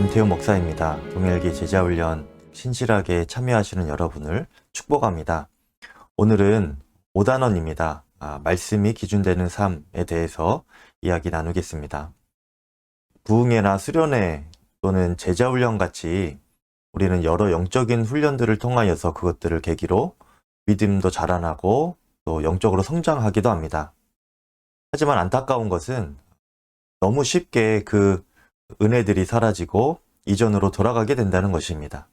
김태우 목사입니다. 동일기 제자훈련 신실하게 참여하시는 여러분을 축복합니다. 오늘은 5단원입니다. 말씀이 기준되는 삶에 대해서 이야기 나누겠습니다. 부흥회나 수련회 또는 제자훈련 같이 우리는 여러 영적인 훈련들을 통하여서 그것들을 계기로 믿음도 자라나고 또 영적으로 성장하기도 합니다. 하지만 안타까운 것은 너무 쉽게 그 은혜들이 사라지고 이전으로 돌아가게 된다는 것입니다.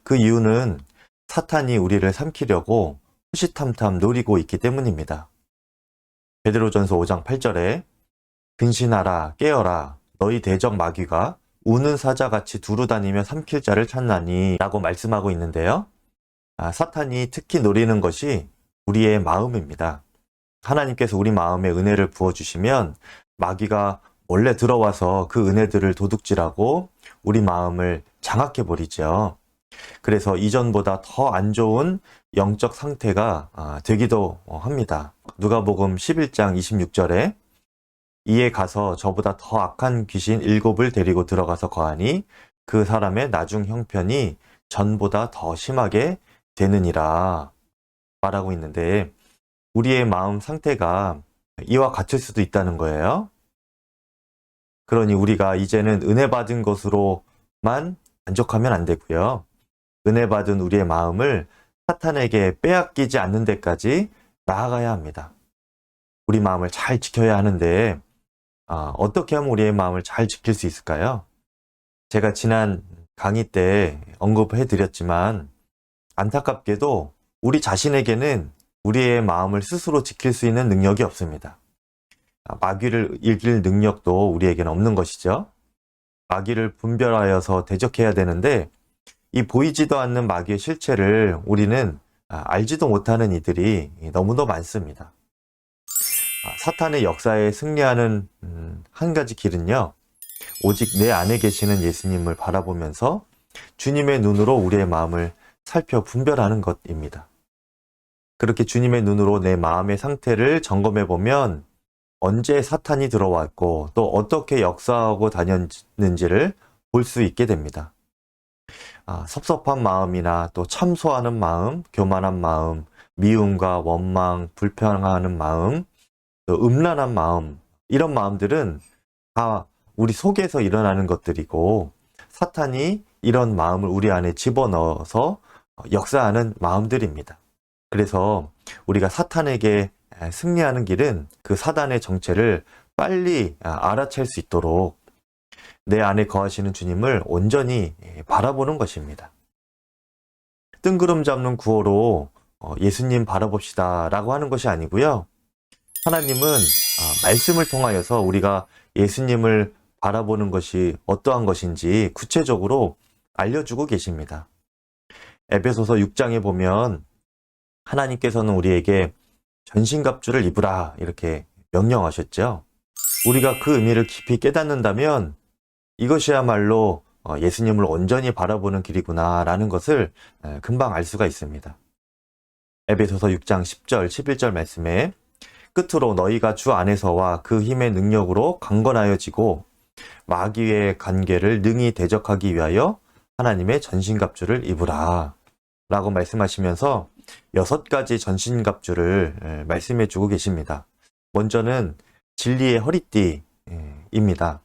그 이유는 사탄이 우리를 삼키려고 호시탐탐 노리고 있기 때문입니다. 베드로전서 5장 8절에 근신하라 깨어라 너희 대적 마귀가 우는 사자같이 두루다니며 삼킬 자를 찾나니 라고 말씀하고 있는데요. 사탄이 특히 노리는 것이 우리의 마음입니다. 하나님께서 우리 마음에 은혜를 부어주시면 마귀가 원래 들어와서 그 은혜들을 도둑질하고 우리 마음을 장악해버리죠. 그래서 이전보다 더 안 좋은 영적 상태가 되기도 합니다. 누가복음 11장 26절에 이에 가서 저보다 더 악한 귀신 7을 데리고 들어가서 거하니 그 사람의 나중 형편이 전보다 더 심하게 되느니라 말하고 있는데 우리의 마음 상태가 이와 같을 수도 있다는 거예요. 그러니 우리가 이제는 은혜 받은 것으로만 만족하면 안 되고요. 은혜 받은 우리의 마음을 사탄에게 빼앗기지 않는 데까지 나아가야 합니다. 우리 마음을 잘 지켜야 하는데 어떻게 하면 우리의 마음을 잘 지킬 수 있을까요? 제가 지난 강의 때 언급해 드렸지만 안타깝게도 우리 자신에게는 우리의 마음을 스스로 지킬 수 있는 능력이 없습니다. 마귀를 이길 능력도 우리에게는 없는 것이죠. 마귀를 분별하여서 대적해야 되는데 이 보이지도 않는 마귀의 실체를 우리는 알지도 못하는 이들이 너무도 많습니다. 사탄의 역사에 승리하는 한 가지 길은요. 오직 내 안에 계시는 예수님을 바라보면서 주님의 눈으로 우리의 마음을 살펴 분별하는 것입니다. 그렇게 주님의 눈으로 내 마음의 상태를 점검해 보면 언제 사탄이 들어왔고 또 어떻게 역사하고 다녔는지를 볼 수 있게 됩니다. 섭섭한 마음이나 또 참소하는 마음, 교만한 마음, 미움과 원망, 불평하는 마음, 또 음란한 마음 이런 마음들은 다 우리 속에서 일어나는 것들이고 사탄이 이런 마음을 우리 안에 집어넣어서 역사하는 마음들입니다. 그래서 우리가 사탄에게 승리하는 길은 그 사단의 정체를 빨리 알아챌 수 있도록 내 안에 거하시는 주님을 온전히 바라보는 것입니다. 뜬구름 잡는 구호로 예수님 바라봅시다 라고 하는 것이 아니고요. 하나님은 말씀을 통하여서 우리가 예수님을 바라보는 것이 어떠한 것인지 구체적으로 알려주고 계십니다. 에베소서 6장에 보면 하나님께서는 우리에게 전신갑주를 입으라 이렇게 명령하셨죠. 우리가 그 의미를 깊이 깨닫는다면 이것이야말로 예수님을 온전히 바라보는 길이구나 라는 것을 금방 알 수가 있습니다. 에베소서 6장 10절 11절 말씀에 끝으로 너희가 주 안에서와 그 힘의 능력으로 강건하여지고 마귀의 관계를 능히 대적하기 위하여 하나님의 전신갑주를 입으라 라고 말씀하시면서 6가지 전신갑주를 말씀해 주고 계십니다. 먼저는 진리의 허리띠입니다.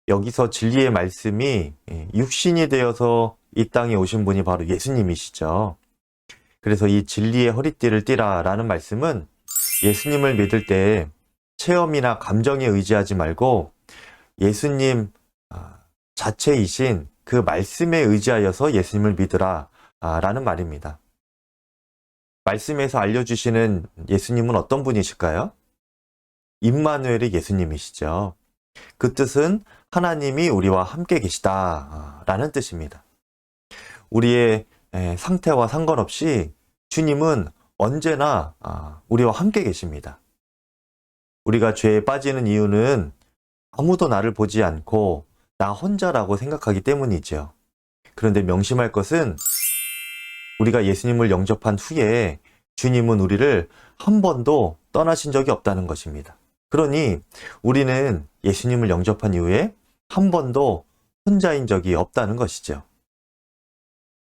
여기서 진리의 말씀이 육신이 되어서 이 땅에 오신 분이 바로 예수님이시죠. 그래서 이 진리의 허리띠를 띠라 라는 말씀은 예수님을 믿을 때 체험이나 감정에 의지하지 말고 예수님 자체이신 그 말씀에 의지하여서 예수님을 믿으라 라는 말입니다. 말씀에서 알려주시는 예수님은 어떤 분이실까요? 임마누엘의 예수님이시죠. 그 뜻은 하나님이 우리와 함께 계시다 라는 뜻입니다. 우리의 상태와 상관없이 주님은 언제나 우리와 함께 계십니다. 우리가 죄에 빠지는 이유는 아무도 나를 보지 않고 나 혼자라고 생각하기 때문이죠. 그런데 명심할 것은 우리가 예수님을 영접한 후에 주님은 우리를 한 번도 떠나신 적이 없다는 것입니다. 그러니 우리는 예수님을 영접한 이후에 한 번도 혼자인 적이 없다는 것이죠.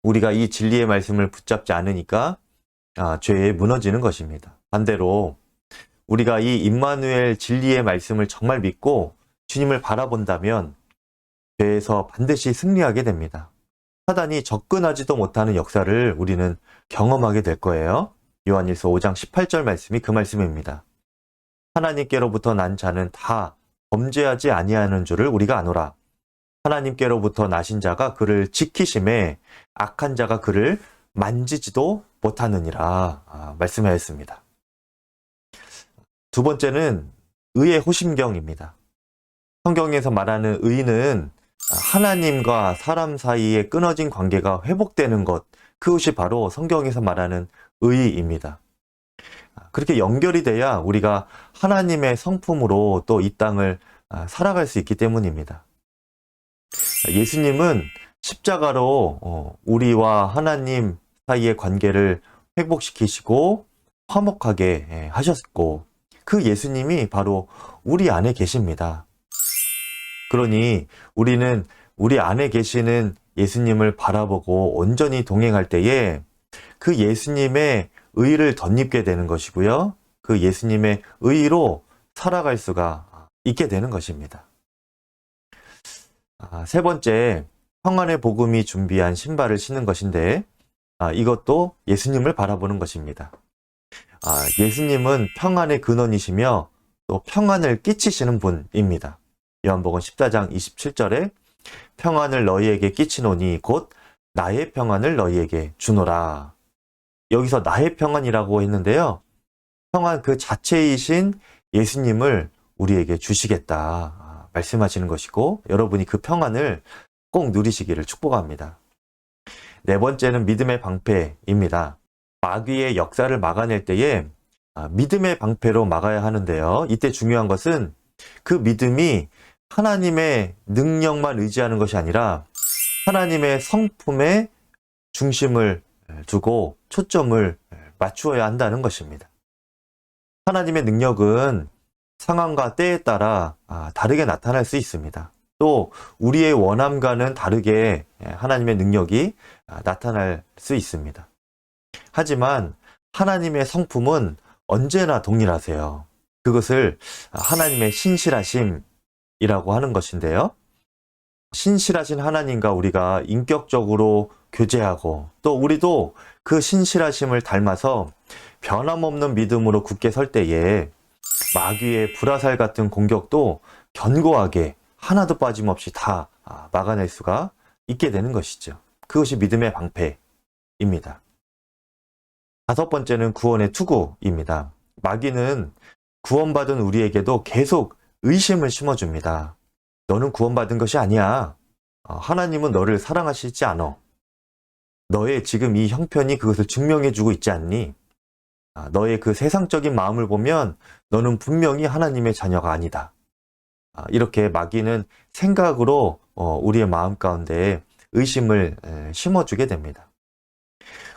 우리가 이 진리의 말씀을 붙잡지 않으니까 죄에 무너지는 것입니다. 반대로 우리가 이 임마누엘 진리의 말씀을 정말 믿고 주님을 바라본다면 죄에서 반드시 승리하게 됩니다. 사단이 접근하지도 못하는 역사를 우리는 경험하게 될 거예요. 요한일서 5장 18절 말씀이 그 말씀입니다. 하나님께로부터 난 자는 다 범죄하지 아니하는 줄을 우리가 아노라. 하나님께로부터 나신 자가 그를 지키심에 악한 자가 그를 만지지도 못하느니라 말씀하였습니다. 두 번째는 의의 호심경입니다. 성경에서 말하는 의는 하나님과 사람 사이에 끊어진 관계가 회복되는 것, 그것이 바로 성경에서 말하는 의입니다. 그렇게 연결이 돼야 우리가 하나님의 성품으로 또 이 땅을 살아갈 수 있기 때문입니다. 예수님은 십자가로 우리와 하나님 사이의 관계를 회복시키시고 화목하게 하셨고, 그 예수님이 바로 우리 안에 계십니다. 그러니 우리는 우리 안에 계시는 예수님을 바라보고 온전히 동행할 때에 그 예수님의 의를 덧입게 되는 것이고요. 그 예수님의 의로 살아갈 수가 있게 되는 것입니다. 세 번째, 평안의 복음이 준비한 신발을 신는 것인데 이것도 예수님을 바라보는 것입니다. 예수님은 평안의 근원이시며 또 평안을 끼치시는 분입니다. 요한복음 14장 27절에 평안을 너희에게 끼치노니 곧 나의 평안을 너희에게 주노라. 여기서 나의 평안이라고 했는데요. 평안 그 자체이신 예수님을 우리에게 주시겠다 말씀하시는 것이고, 여러분이 그 평안을 꼭 누리시기를 축복합니다. 네 번째는 믿음의 방패입니다. 마귀의 역사를 막아낼 때에 믿음의 방패로 막아야 하는데요. 이때 중요한 것은 그 믿음이 하나님의 능력만 의지하는 것이 아니라 하나님의 성품에 중심을 두고 초점을 맞추어야 한다는 것입니다. 하나님의 능력은 상황과 때에 따라 다르게 나타날 수 있습니다. 또 우리의 원함과는 다르게 하나님의 능력이 나타날 수 있습니다. 하지만 하나님의 성품은 언제나 동일하세요. 그것을 하나님의 신실하심이라고 하는 것인데요. 신실하신 하나님과 우리가 인격적으로 교제하고 또 우리도 그 신실하심을 닮아서 변함없는 믿음으로 굳게 설 때에 마귀의 불화살 같은 공격도 견고하게 하나도 빠짐없이 다 막아낼 수가 있게 되는 것이죠. 그것이 믿음의 방패입니다. 다섯 번째는 구원의 투구입니다. 마귀는 구원받은 우리에게도 계속 의심을 심어줍니다. 너는 구원받은 것이 아니야. 하나님은 너를 사랑하시지 않아. 너의 지금 이 형편이 그것을 증명해주고 있지 않니? 너의 그 세상적인 마음을 보면 너는 분명히 하나님의 자녀가 아니다. 이렇게 마귀는 생각으로 우리의 마음 가운데 의심을 심어주게 됩니다.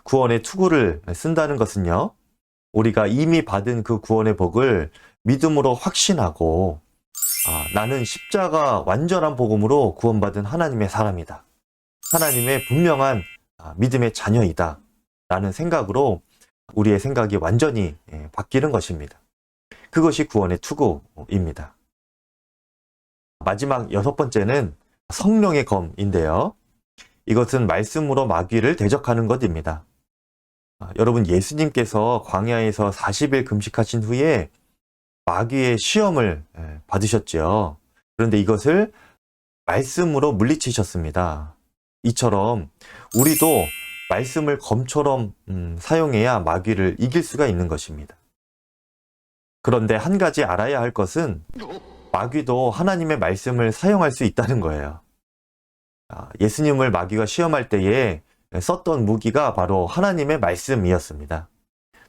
구원의 투구를 쓴다는 것은요, 우리가 이미 받은 그 구원의 복을 믿음으로 확신하고 나는 십자가 완전한 복음으로 구원받은 하나님의 사람이다. 하나님의 분명한 믿음의 자녀이다. 라는 생각으로 우리의 생각이 완전히 바뀌는 것입니다. 그것이 구원의 투구입니다. 마지막 여섯 번째는 성령의 검인데요. 이것은 말씀으로 마귀를 대적하는 것입니다. 여러분, 예수님께서 광야에서 40일 금식하신 후에 마귀의 시험을 받으셨죠. 그런데 이것을 말씀으로 물리치셨습니다. 이처럼 우리도 말씀을 검처럼 사용해야 마귀를 이길 수가 있는 것입니다. 그런데 한 가지 알아야 할 것은 마귀도 하나님의 말씀을 사용할 수 있다는 거예요. 예수님을 마귀가 시험할 때에 썼던 무기가 바로 하나님의 말씀이었습니다.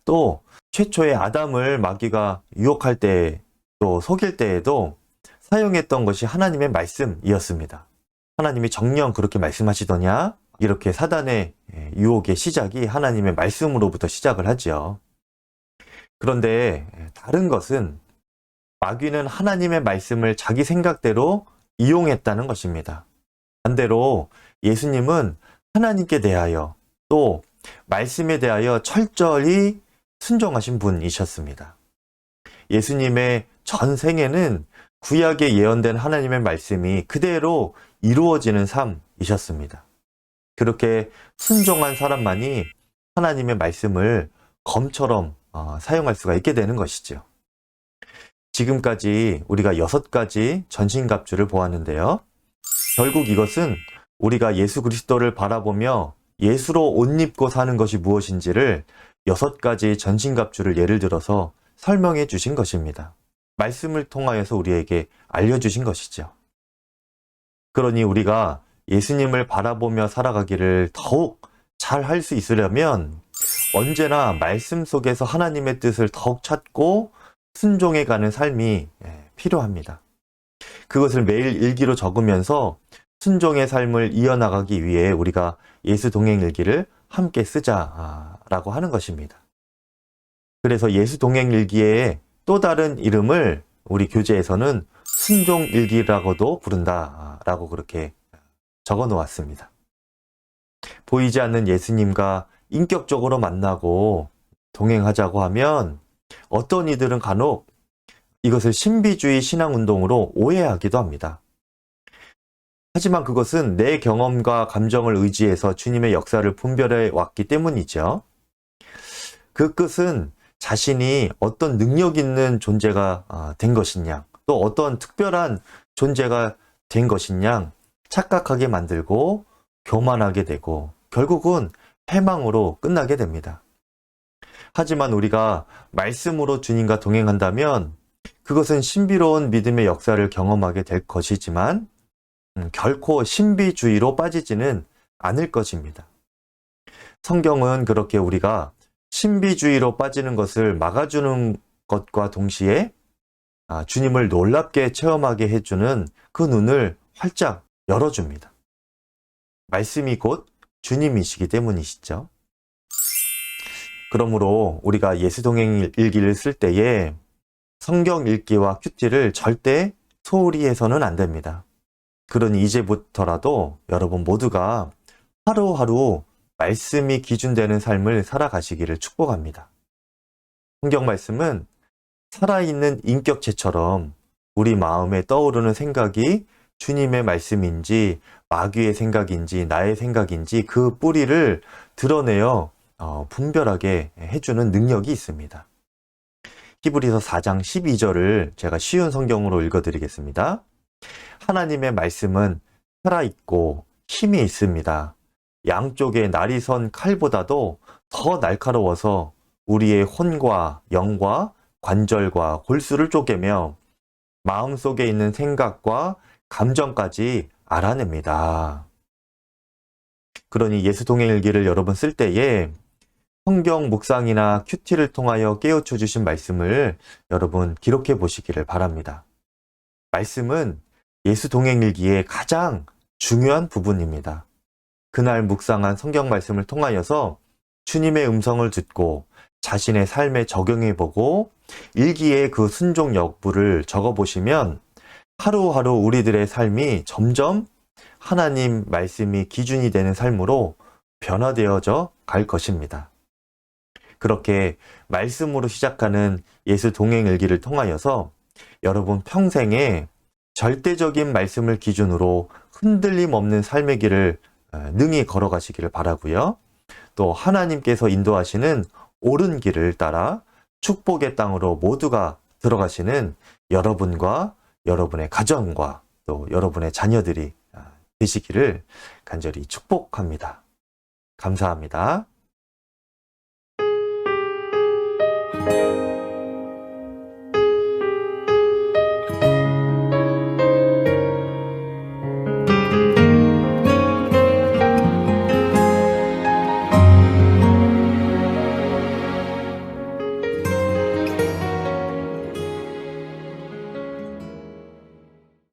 또 최초의 아담을 마귀가 유혹할 때, 또 속일 때에도 사용했던 것이 하나님의 말씀이었습니다. 하나님이 정녕 그렇게 말씀하시더냐? 이렇게 사단의 유혹의 시작이 하나님의 말씀으로부터 시작을 하죠. 그런데 다른 것은 마귀는 하나님의 말씀을 자기 생각대로 이용했다는 것입니다. 반대로 예수님은 하나님께 대하여 또 말씀에 대하여 철저히 순종하신 분이셨습니다. 예수님의 전 생애는 구약에 예언된 하나님의 말씀이 그대로 이루어지는 삶이셨습니다. 그렇게 순종한 사람만이 하나님의 말씀을 검처럼 사용할 수가 있게 되는 것이죠. 지금까지 우리가 6가지 전신갑주를 보았는데요. 결국 이것은 우리가 예수 그리스도를 바라보며 예수로 옷 입고 사는 것이 무엇인지를 6가지 전신갑주를 예를 들어서 설명해 주신 것입니다. 말씀을 통하여서 우리에게 알려주신 것이죠. 그러니 우리가 예수님을 바라보며 살아가기를 더욱 잘 할 수 있으려면 언제나 말씀 속에서 하나님의 뜻을 더욱 찾고 순종해가는 삶이 필요합니다. 그것을 매일 일기로 적으면서 순종의 삶을 이어나가기 위해 우리가 예수 동행 일기를 함께 쓰자라고 하는 것입니다. 그래서 예수 동행 일기의 또 다른 이름을 우리 교재에서는 순종 일기라고도 부른다라고 그렇게 적어 놓았습니다. 보이지 않는 예수님과 인격적으로 만나고 동행하자고 하면 어떤 이들은 간혹 이것을 신비주의 신앙운동으로 오해하기도 합니다. 하지만 그것은 내 경험과 감정을 의지해서 주님의 역사를 분별해 왔기 때문이죠. 그 끝은 자신이 어떤 능력 있는 존재가 된 것이냐, 또 어떤 특별한 존재가 된 것이냐 착각하게 만들고 교만하게 되고 결국은 패망으로 끝나게 됩니다. 하지만 우리가 말씀으로 주님과 동행한다면 그것은 신비로운 믿음의 역사를 경험하게 될 것이지만 결코 신비주의로 빠지지는 않을 것입니다. 성경은 그렇게 우리가 신비주의로 빠지는 것을 막아주는 것과 동시에 주님을 놀랍게 체험하게 해주는 그 눈을 활짝 열어줍니다. 말씀이 곧 주님이시기 때문이시죠. 그러므로 우리가 예수동행 일기를 쓸 때에 성경 읽기와 큐티를 절대 소홀히 해서는 안 됩니다. 그러니 이제부터라도 여러분 모두가 하루하루 말씀이 기준되는 삶을 살아가시기를 축복합니다. 성경 말씀은 살아있는 인격체처럼 우리 마음에 떠오르는 생각이 주님의 말씀인지 마귀의 생각인지 나의 생각인지 그 뿌리를 드러내어 분별하게 해주는 능력이 있습니다. 히브리서 4장 12절을 제가 쉬운 성경으로 읽어드리겠습니다. 하나님의 말씀은 살아있고 힘이 있습니다. 양쪽에 날이 선 칼보다도 더 날카로워서 우리의 혼과 영과 관절과 골수를 쪼개며 마음속에 있는 생각과 감정까지 알아냅니다. 그러니 예수 동행일기를 여러분 쓸 때에 성경 묵상이나 큐티를 통하여 깨우쳐 주신 말씀을 여러분 기록해 보시기를 바랍니다. 말씀은 예수 동행일기의 가장 중요한 부분입니다. 그날 묵상한 성경 말씀을 통하여서 주님의 음성을 듣고 자신의 삶에 적용해 보고 일기에 그 순종 여부를 적어 보시면 하루하루 우리들의 삶이 점점 하나님 말씀이 기준이 되는 삶으로 변화되어져 갈 것입니다. 그렇게 말씀으로 시작하는 예수 동행일기를 통하여서 여러분 평생에 절대적인 말씀을 기준으로 흔들림 없는 삶의 길을 능히 걸어가시기를 바라고요. 또 하나님께서 인도하시는 옳은 길을 따라 축복의 땅으로 모두가 들어가시는 여러분과 여러분의 가정과 또 여러분의 자녀들이 되시기를 간절히 축복합니다. 감사합니다.